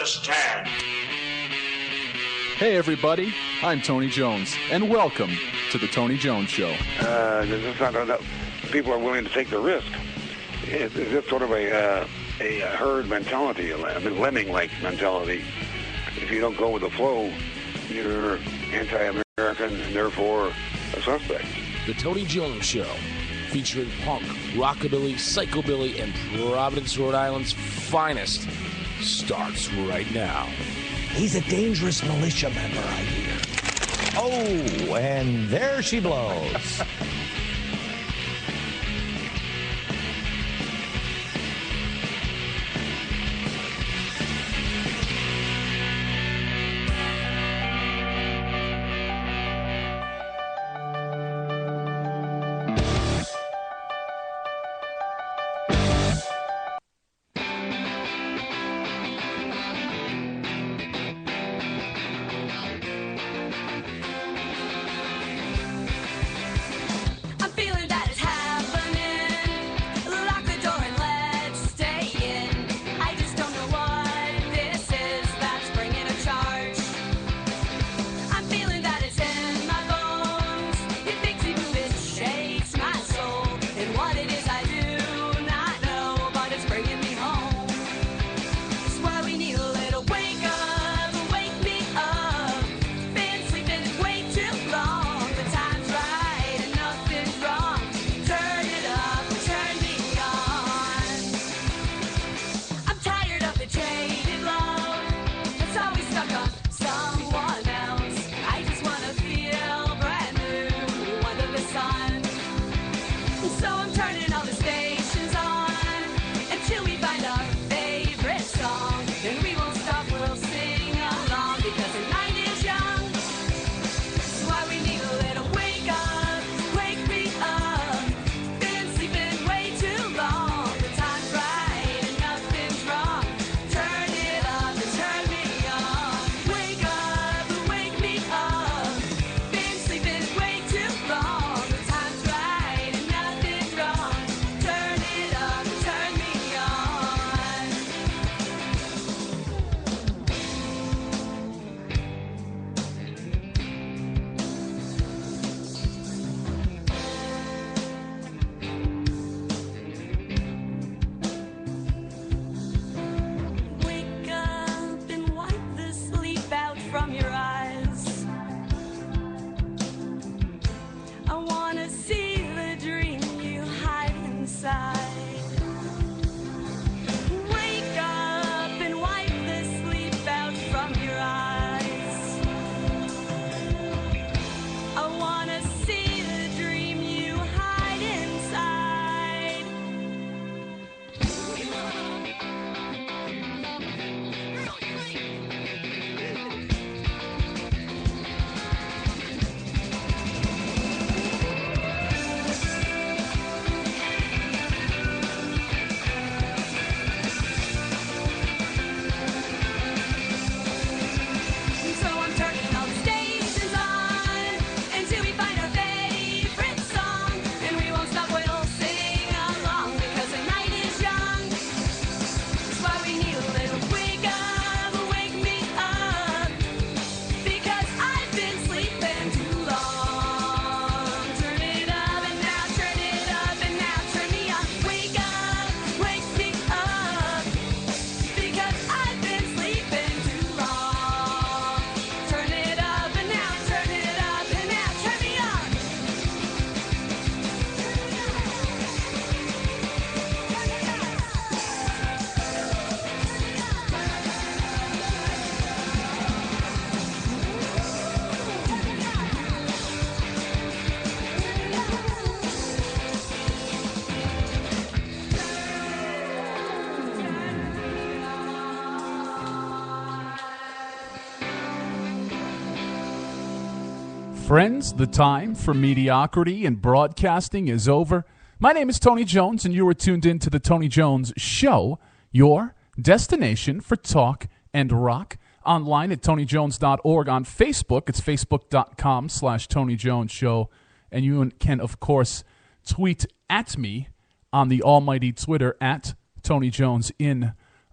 understand. Hey everybody, I'm Tony Jones, and welcome to the Tony Jones Show. It's not enough. People are willing to take the risk. It's just sort of a herd mentality, a lemming-like mentality. If you don't go with the flow, you're anti-American and therefore a suspect. The Tony Jones Show, featuring punk, rockabilly, psychobilly, and Providence, Rhode Island's finest, starts right now. He's a dangerous militia member, I hear. Oh, and there she blows. Friends, the time for mediocrity in broadcasting is over. My name is Tony Jones, and you are tuned in to the Tony Jones Show, your destination for talk and rock. Online at TonyJones.org. On Facebook, it's Facebook.com/Tony Jones Show. And you can, of course, tweet at me on the almighty Twitter at Tony Jones in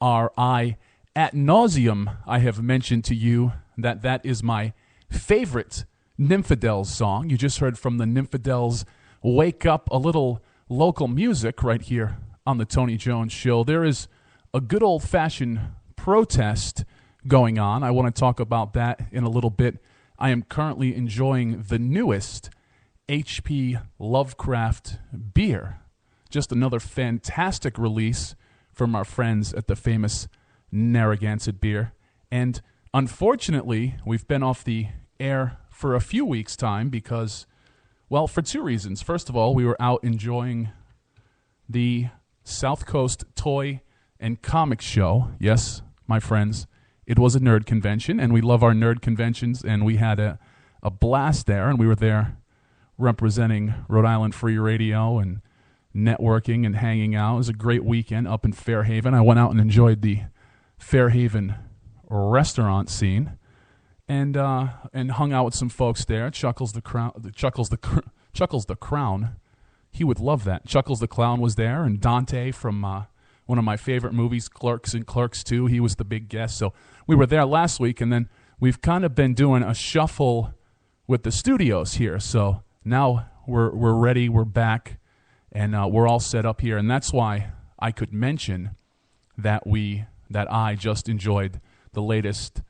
RILL. ad nauseum, I have mentioned to you that that is my favorite Nymphadels song. You just heard from the Nymphadels, Wake Up, a little local music right here on the Tony Jones Show. There is a good old-fashioned protest going on. I want to talk about that in a little bit. I am currently enjoying the newest H.P. Lovecraft beer. Just another fantastic release from our friends at the famous Narragansett Beer. And unfortunately, we've been off the air for a few weeks' time because, well, for two reasons. First of all, we were out enjoying the South Coast Toy and Comic Show. Yes, my friends, it was a nerd convention, and we love our nerd conventions, and we had a blast there, and we were there representing Rhode Island Free Radio and networking and hanging out. It was a great weekend up in Fairhaven. I went out and enjoyed the Fairhaven restaurant scene and hung out with some folks there. Chuckles the Crown. He would love that. Chuckles the Clown was there, and Dante from one of my favorite movies, Clerks and Clerks 2. He was the big guest. So we were there last week, and then we've kind of been doing a shuffle with the studios here. So now we're ready. We're back, and we're all set up here. And that's why I could mention that I just enjoyed the latest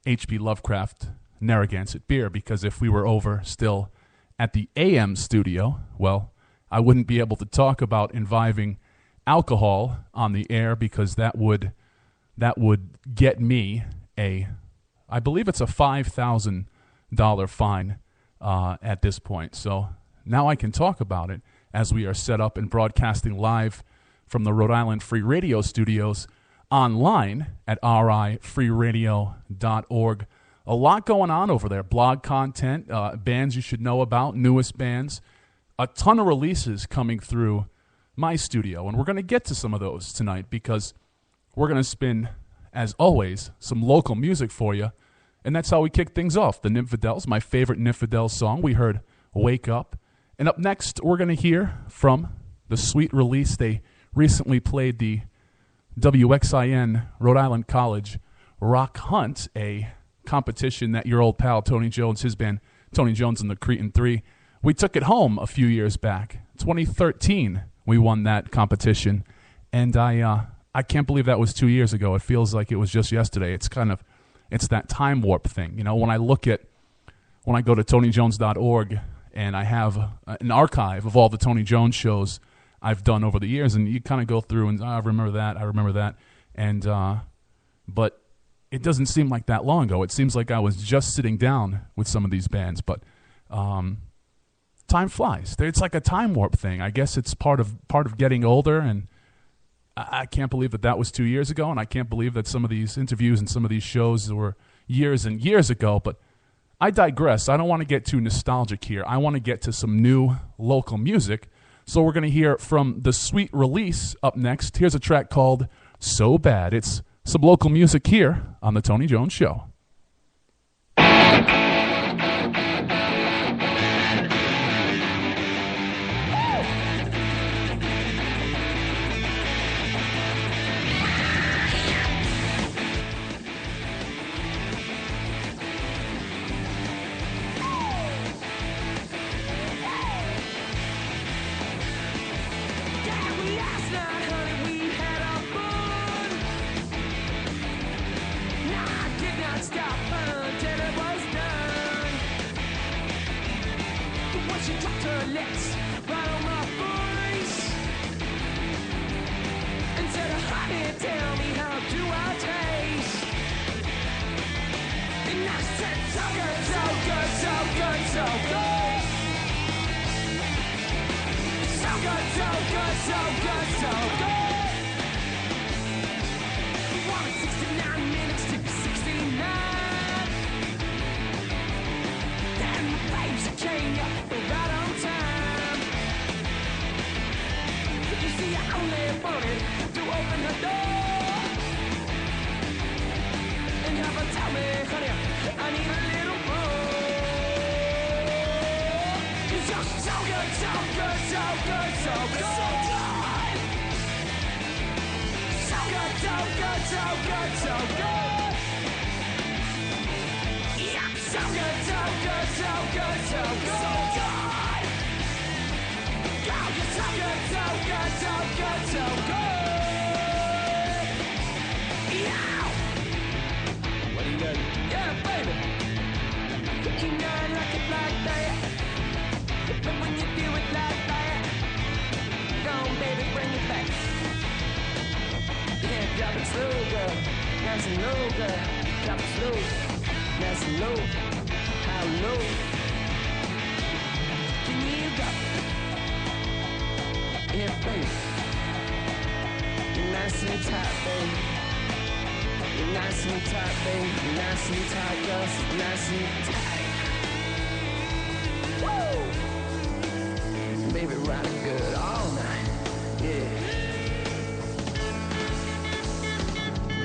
H.P. Lovecraft Narragansett beer, because if we were over still at the AM studio, well, I wouldn't be able to talk about imbibing alcohol on the air, because that would get me I believe it's a $5,000 fine at this point. So now I can talk about it as we are set up and broadcasting live from the Rhode Island Free Radio studios online at rifreeradio.org. A lot going on over there. Blog content, bands you should know about, newest bands, a ton of releases coming through my studio. And we're going to get to some of those tonight, because we're going to spin, as always, some local music for you. And that's how we kick things off. The Nymphadels, my favorite Nymphadels song. We heard Wake Up. And up next, we're going to hear from the sweet release. They recently played the WXIN Rhode Island College Rock Hunt, a competition that your old pal Tony Jones, his band Tony Jones and the Cretin 3, we took it home a few years back. 2013, we won that competition, and I can't believe that was 2 years ago. It feels like it was just yesterday. It's that time warp thing. You know, when I go to TonyJones.org and I have an archive of all the Tony Jones shows I've done over the years, and you kind of go through and I remember that, and but it doesn't seem like that long ago. It seems like I was just sitting down with some of these bands, but time flies. It's like a time warp thing. I guess it's part of getting older, and I can't believe that was 2 years ago, and I can't believe that some of these interviews and some of these shows were years and years ago, but I digress. I don't want to get too nostalgic here. I want to get to some new local music. So we're going to hear from the sweet release up next. Here's a track called So Bad. It's some local music here on The Tony Jones Show. So good. good, so good, so good. Yeah, so good, so good, so good, so good. So good. God, you're so good, so good, so good, so good. Yeah. What do you got? Yeah, baby. You know I like it like that. But when you do it like that, go on, baby, bring it back. Yeah, drop it slow, girl. Nice and low, girl. Drop it slow. Nice and low. How low can you go? Yeah, baby. You're nice and tight, baby. You're nice and tight, baby. You're nice and tight, girl. Nice and tight. Woo! Baby, ride it good all night. Yeah.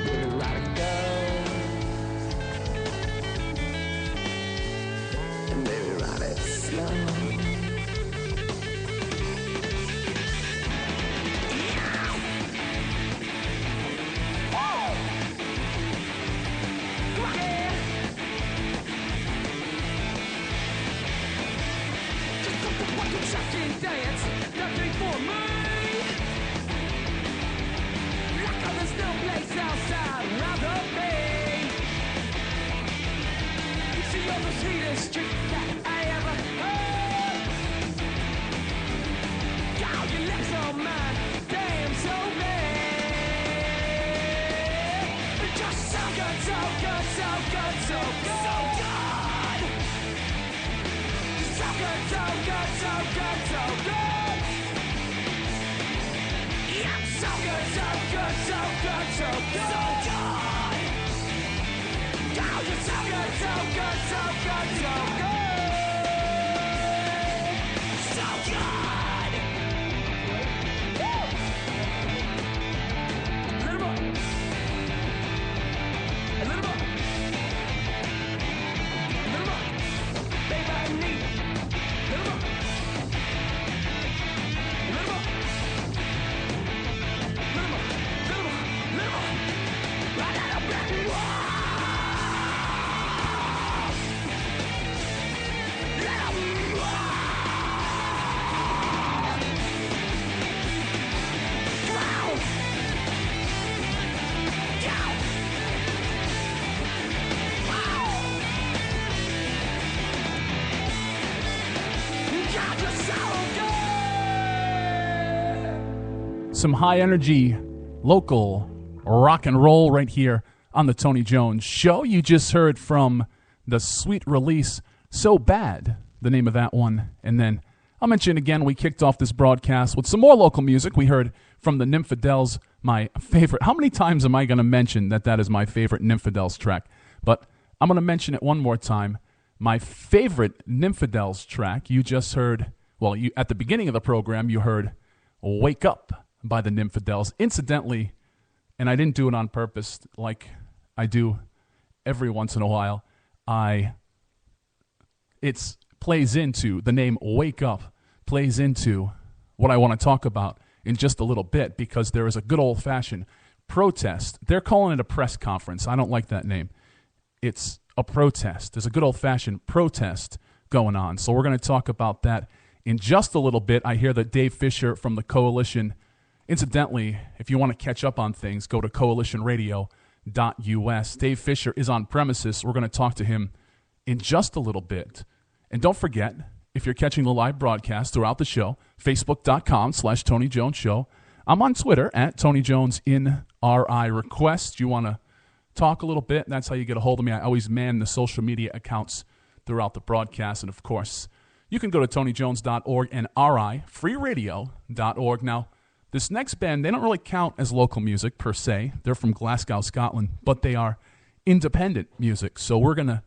Baby, ride it good. And baby, ride it slow. Dance, nothing for me. Like how there's no place outside around the bay. You see, you're the sweetest treat that I ever heard. God, your lips on mine, damn so bad. But just so good, so good, so good, so good. So good. So good, so good, so good, so good. Yeah, so good, so good, so good, so good. So good. God, you're so good, so good, so good, so good. So good. Woo! A little more. A little more. A little more. Baby, I need it. Little more. Little more. Little more. Little more. Little more. Right out of black and white. Let 'em roll. Wow. Yeah. Wow. God, you're so good. Some high energy, local rock and roll right here on the Tony Jones Show. You just heard from the sweet release, So Bad, the name of that one. And then I'll mention again, we kicked off this broadcast with some more local music. We heard from the Nymphadels, my favorite. How many times am I going to mention that that is my favorite Nymphadels track? But I'm going to mention it one more time. My favorite Nymphadels track, you just heard, well, at the beginning of the program, you heard Wake Up by the Nymphadels. Incidentally, and I didn't do it on purpose like I do every once in a while, it plays into, the name Wake Up plays into what I want to talk about in just a little bit, because there is a good old-fashioned protest. They're calling it a press conference. I don't like that name. It's a protest. There's a good old-fashioned protest going on. So we're going to talk about that in just a little bit. I hear that Dave Fisher from the Coalition, incidentally, if you want to catch up on things, go to coalitionradio.us. Dave Fisher is on premises. We're going to talk to him in just a little bit. And don't forget, if you're catching the live broadcast throughout the show, facebook.com/Tony Jones Show. I'm on Twitter at Tony Jones in RI Request. You want to talk a little bit? That's how you get a hold of me. I always man the social media accounts throughout the broadcast. And, of course, you can go to TonyJones.org and RIFreeradio.org. Now, this next band, they don't really count as local music per se. They're from Glasgow, Scotland, but they are independent music. So we're gonna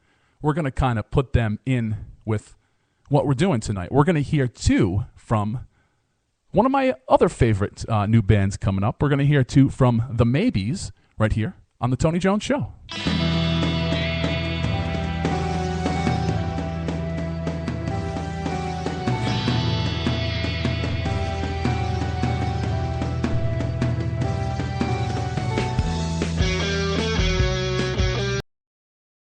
kind of put them in with what we're doing tonight. We're going to hear two from one of my other favorite new bands coming up. We're going to hear two from The Maybes right here on The Tony Jones Show.